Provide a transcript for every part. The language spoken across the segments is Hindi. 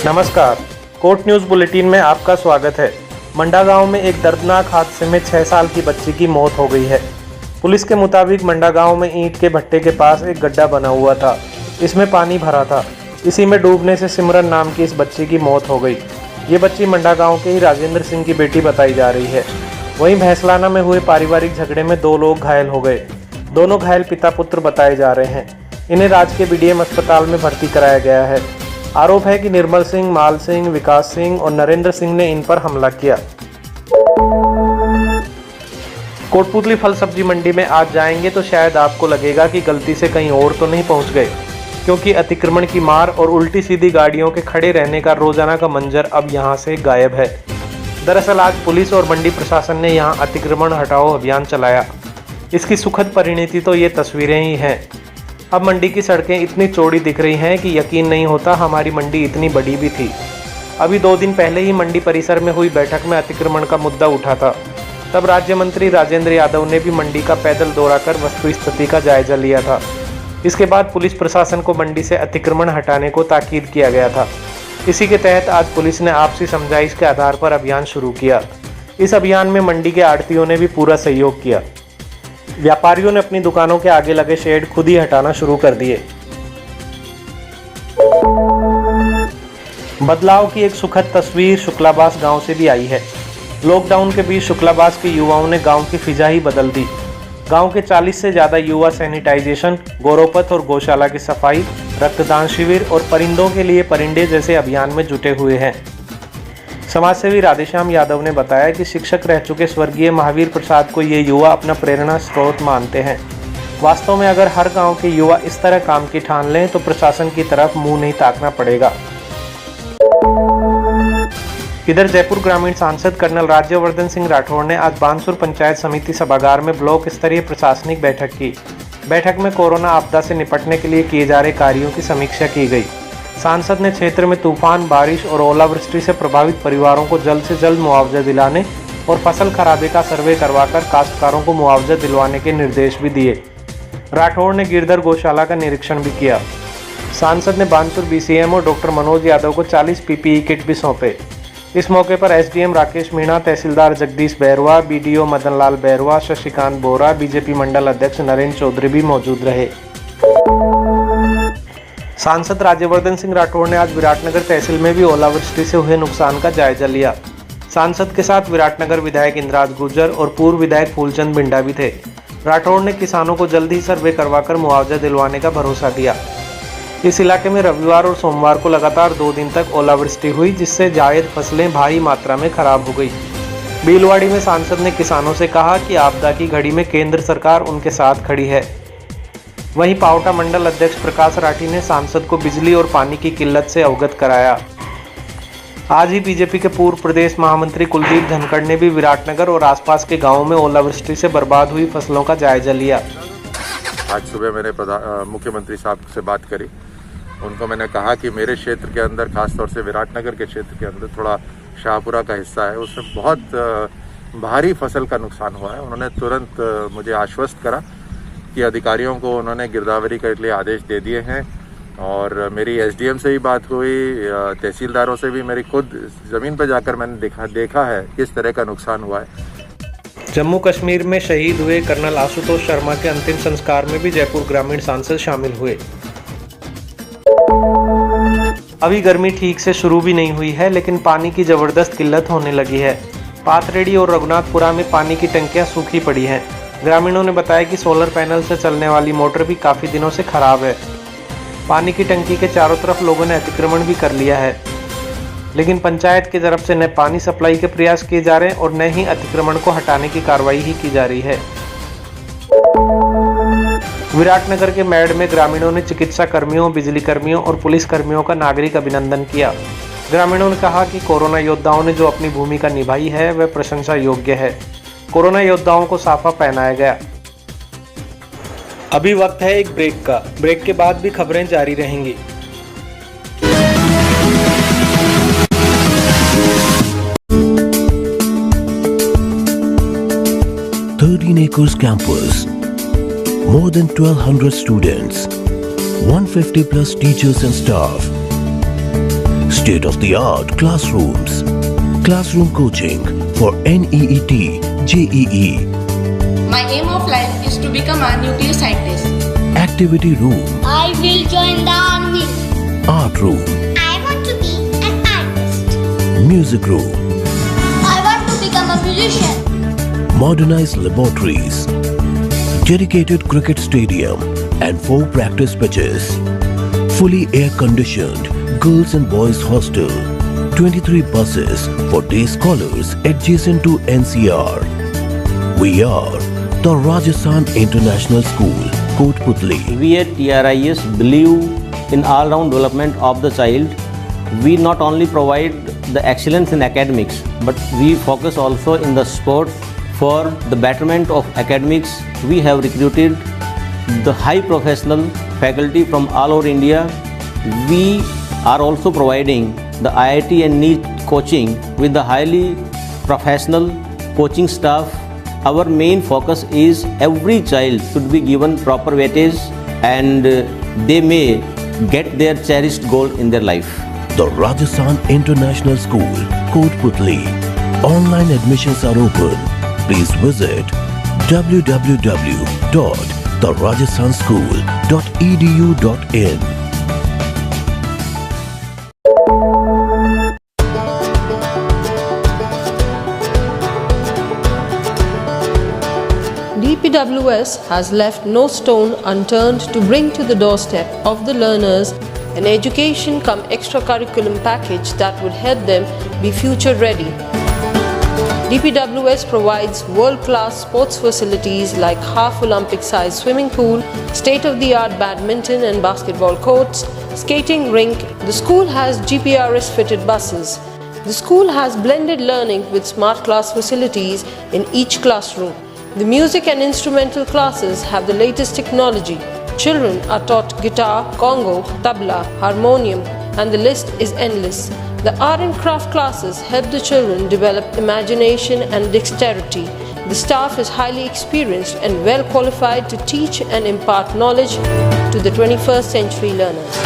नमस्कार, कोर्ट न्यूज़ बुलेटिन में आपका स्वागत है। मंडा गांव में एक दर्दनाक हादसे में 6 साल की बच्ची की मौत हो गई है। पुलिस के मुताबिक मंडा गांव में ईंट के भट्टे के पास एक गड्ढा बना हुआ था। इसमें पानी भरा था। इसी में डूबने से सिमरन नाम की इस बच्ची की मौत हो गई। ये बच्ची मंडा गाँव के ही राजेंद्र सिंह की बेटी बताई जा रही है। वहीं भैंसलाना में हुए पारिवारिक झगड़े में 2 लोग घायल हो गए। दोनों घायल पिता पुत्र बताए जा रहे हैं। इन्हें राजकीय बीडीएम अस्पताल में भर्ती कराया गया है। आरोप है कि निर्मल सिंह, माल सिंह, विकास सिंह और नरेंद्र सिंह ने इन पर हमला किया। कोटपुतली फल सब्जी मंडी में आज जाएंगे तो शायद आपको लगेगा कि गलती से कहीं और तो नहीं पहुंच गए, क्योंकि अतिक्रमण की मार और उल्टी सीधी गाड़ियों के खड़े रहने का रोजाना का मंजर अब यहां से गायब है। दरअसल आज पुलिस और मंडी प्रशासन ने यहां अतिक्रमण हटाओ अभियान चलाया। इसकी सुखद परिणति तो ये तस्वीरें ही हैं। अब मंडी की सड़कें इतनी चौड़ी दिख रही हैं कि यकीन नहीं होता हमारी मंडी इतनी बड़ी भी थी। अभी 2 दिन पहले ही मंडी परिसर में हुई बैठक में अतिक्रमण का मुद्दा उठा था। तब राज्य मंत्री राजेंद्र यादव ने भी मंडी का पैदल दौरा कर वस्तुस्थिति का जायजा लिया था। इसके बाद पुलिस प्रशासन को मंडी से अतिक्रमण हटाने को ताकीद किया गया था। इसी के तहत आज पुलिस ने आपसी समझाइश के आधार पर अभियान शुरू किया। इस अभियान में मंडी के आढ़तियों ने भी पूरा सहयोग किया। व्यापारियों ने अपनी दुकानों के आगे लगे शेड खुद ही हटाना शुरू कर दिए। बदलाव की एक सुखद तस्वीर शुक्लाबास गांव से भी आई है। लॉकडाउन के बीच शुक्लाबास के युवाओं ने गांव की फिजा ही बदल दी। गांव के 40 से ज़्यादा युवा सैनिटाइजेशन, गौरवपथ और गौशाला की सफाई, रक्तदान शिविर और परिंदों के लिए परिंदे जैसे अभियान में जुटे हुए हैं। समाजसेवी राधेश्याम यादव ने बताया कि शिक्षक रह चुके स्वर्गीय महावीर प्रसाद को ये युवा अपना प्रेरणा स्रोत मानते हैं। वास्तव में अगर हर गांव के युवा इस तरह काम की ठान लें तो प्रशासन की तरफ मुंह नहीं ताकना पड़ेगा। इधर जयपुर ग्रामीण सांसद कर्नल राज्यवर्धन सिंह राठौड़ ने आज बानसूर पंचायत समिति सभागार में ब्लॉक स्तरीय प्रशासनिक बैठक की। बैठक में कोरोना आपदा से निपटने के लिए किए जा रहे कार्यों की समीक्षा की गई। सांसद ने क्षेत्र में तूफान, बारिश और ओलावृष्टि से प्रभावित परिवारों को जल्द से जल्द मुआवजा दिलाने और फसल खराबे का सर्वे करवाकर काश्तकारों को मुआवजा दिलवाने के निर्देश भी दिए। राठौड़ ने गिरधर गौशाला का निरीक्षण भी किया। सांसद ने बानसूर बीसीएमओ डॉक्टर मनोज यादव को 40 पीपीई किट भी सौंपे। इस मौके पर एसडीएम राकेश मीणा, तहसीलदार जगदीश बैरवा, बीडीओ मदन लाल बैरवा, शशिकांत बोरा, बीजेपी मंडल अध्यक्ष नरेंद्र चौधरी भी मौजूद रहे। सांसद राज्यवर्धन सिंह राठौड़ ने आज विराटनगर तहसील में भी ओलावृष्टि से हुए नुकसान का जायजा लिया। सांसद के साथ विराटनगर विधायक इंद्राज गुर्जर और पूर्व विधायक फूलचंद बिंडा भी थे। राठौड़ ने किसानों को जल्द ही सर्वे करवाकर मुआवजा दिलवाने का भरोसा दिया। इस इलाके में रविवार और सोमवार को लगातार 2 दिन तक ओलावृष्टि हुई, जिससे जायद फसलें भारी मात्रा में खराब हो गई। बीलवाड़ी में सांसद ने किसानों से कहा कि आपदा की घड़ी में केंद्र सरकार उनके साथ खड़ी है। वहीं पावटा मंडल अध्यक्ष प्रकाश राठी ने सांसद को बिजली और पानी की किल्लत से अवगत कराया। आज ही बीजेपी के पूर्व प्रदेश महामंत्री कुलदीप धनखड़ ने भी विराटनगर और आसपास के गांवों में ओलावृष्टि से बर्बाद हुई फसलों का जायजा लिया। आज सुबह मैंने मुख्यमंत्री साहब से बात करी। उनको मैंने कहा कि मेरे क्षेत्र के अंदर, खासतौर से विराटनगर के क्षेत्र के अंदर थोड़ा शाहपुरा का हिस्सा है, उसमें बहुत भारी फसल का नुकसान हुआ है। उन्होंने तुरंत मुझे आश्वस्त करा कि अधिकारियों को उन्होंने गिरदावरी के लिए आदेश दे दिए हैं। और मेरी एसडीएम से भी बात हुई, तहसीलदारों से भी मेरी खुद ज़मीन पर जाकर मैंने देखा है किस तरह का नुकसान हुआ है। जम्मू कश्मीर में शहीद हुए कर्नल आशुतोष शर्मा के अंतिम संस्कार में भी जयपुर ग्रामीण सांसद शामिल हुए। अभी गर्मी ठीक से शुरू भी नहीं हुई है, लेकिन पानी की जबरदस्त किल्लत होने लगी है। पाथरेडी और रघुनाथपुरा में पानी की टंकियां सूखी पड़ी हैं। ग्रामीणों ने बताया कि सोलर पैनल से चलने वाली मोटर भी काफ़ी दिनों से खराब है। पानी की टंकी के चारों तरफ लोगों ने अतिक्रमण भी कर लिया है, लेकिन पंचायत की तरफ से न पानी सप्लाई के प्रयास किए जा रहे हैं और न ही अतिक्रमण को हटाने की कार्रवाई ही की जा रही है। विराटनगर के मैड में ग्रामीणों ने चिकित्सा कर्मियों, बिजली कर्मियों और पुलिस कर्मियों का नागरिक अभिनंदन किया। ग्रामीणों ने कहा कि कोरोना योद्धाओं ने जो अपनी भूमिका निभाई है वह प्रशंसा योग्य है। कोरोना योद्धाओं को साफा पहनाया गया। अभी वक्त है एक ब्रेक का। ब्रेक के बाद भी खबरें जारी रहेंगी। Acres campus, more than 1200 students, 150 plus teachers and staff. State-of-the-art classrooms. Classroom coaching for NEET, JEE. My aim of life is to become a nuclear scientist. Activity room. I will join the army. Art room. I want to be an artist. Music room. I want to become a musician. Modernized laboratories. Dedicated cricket stadium and 4 practice pitches. Fully air-conditioned girls and boys hostel. 23 buses for day scholars adjacent to NCR. We are the Rajasthan International School, Kotputli. We at TRIS believe in all-round development of the child. We not only provide the excellence in academics, but we focus also in the sports. For the betterment of academics, we have recruited the high professional faculty from all over India. We are also providing the IIT and NEET coaching with the highly professional coaching staff. Our main focus is every child should be given proper weightage and they may get their cherished goal in their life. The Rajasthan International School, Kotputli. Online admissions are open. Please visit www.therajasthanschool.edu.in. DPWS has left no stone unturned to bring to the doorstep of the learners an education cum extracurriculum package that would help them be future ready. DPWS provides world-class sports facilities like half Olympic-sized swimming pool, state-of-the-art badminton and basketball courts, skating rink. The school has GPRS-fitted buses. The school has blended learning with smart class facilities in each classroom. The music and instrumental classes have the latest technology. Children are taught guitar, congo, tabla, harmonium, and the list is endless. The art and craft classes help the children develop imagination and dexterity. The staff is highly experienced and well qualified to teach and impart knowledge to the 21st century learners.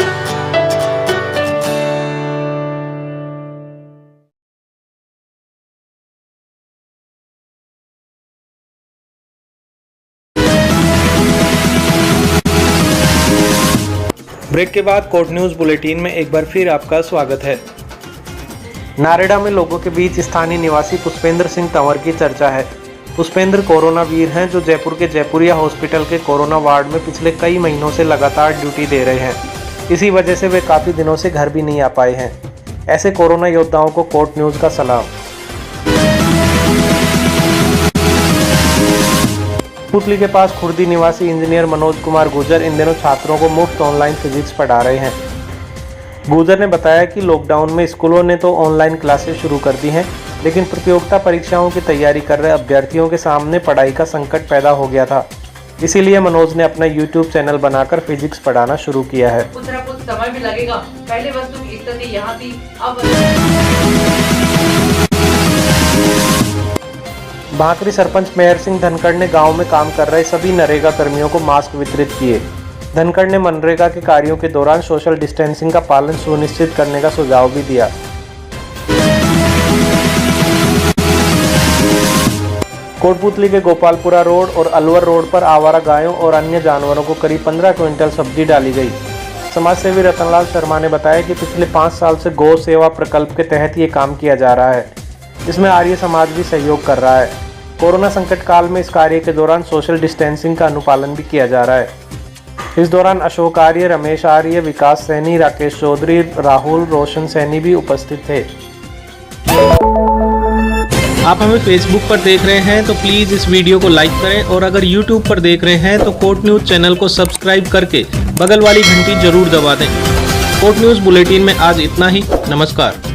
Break के बाद कोर्ट न्यूज़ बुलेटिन में एक बार फिर आपका स्वागत है। नारेड़ा में लोगों के बीच स्थानीय निवासी पुष्पेंद्र सिंह तंवर की चर्चा है। पुष्पेंद्र कोरोना वीर हैं जो जयपुर के जयपुरिया हॉस्पिटल के कोरोना वार्ड में पिछले कई महीनों से लगातार ड्यूटी दे रहे हैं। इसी वजह से वे काफ़ी दिनों से घर भी नहीं आ पाए हैं। ऐसे कोरोना योद्धाओं को कोर्ट न्यूज़ का सलाम। पुतली के पास खुर्दी निवासी इंजीनियर मनोज कुमार गुर्जर इन दिनों छात्रों को मुफ्त ऑनलाइन फिजिक्स पढ़ा रहे हैं। गुर्जर ने बताया कि लॉकडाउन में स्कूलों ने तो ऑनलाइन क्लासेस शुरू कर दी हैं, लेकिन प्रतियोगिता परीक्षाओं की तैयारी कर रहे अभ्यर्थियों के सामने पढ़ाई का संकट पैदा हो गया था। इसीलिए मनोज ने अपना YouTube चैनल बनाकर फिजिक्स पढ़ाना शुरू किया है। कुछ समय भी लगेगा। पहले वस्तु की स्थिति यहाँ थी, अब भाकरी सरपंच मेहर सिंह धनखड़ ने गांव में काम कर रहे सभी नरेगा कर्मियों को मास्क वितरित किए। धनखड़ ने मनरेगा के कार्यों के दौरान सोशल डिस्टेंसिंग का पालन सुनिश्चित करने का सुझाव भी दिया। कोटपुतली के गोपालपुरा रोड और अलवर रोड पर आवारा गायों और अन्य जानवरों को करीब 15 क्विंटल सब्जी डाली गई। समाजसेवी रतनलाल शर्मा ने बताया कि पिछले 5 साल से गौ सेवा प्रकल्प के तहत ये काम किया जा रहा है, जिसमें आर्य समाज भी सहयोग कर रहा है। कोरोना संकट काल में इस कार्य के दौरान सोशल डिस्टेंसिंग का अनुपालन भी किया जा रहा है। इस दौरान अशोक आर्य, रमेश आर्य, विकास सैनी, राकेश चौधरी, राहुल, रोशन सैनी भी उपस्थित थे। आप हमें फेसबुक पर देख रहे हैं तो प्लीज़ इस वीडियो को लाइक करें और अगर यूट्यूब पर देख रहे हैं तो कोर्ट न्यूज़ चैनल को सब्सक्राइब करके बगल वाली घंटी जरूर दबा दें। कोर्ट न्यूज़ बुलेटिन में आज इतना ही। नमस्कार।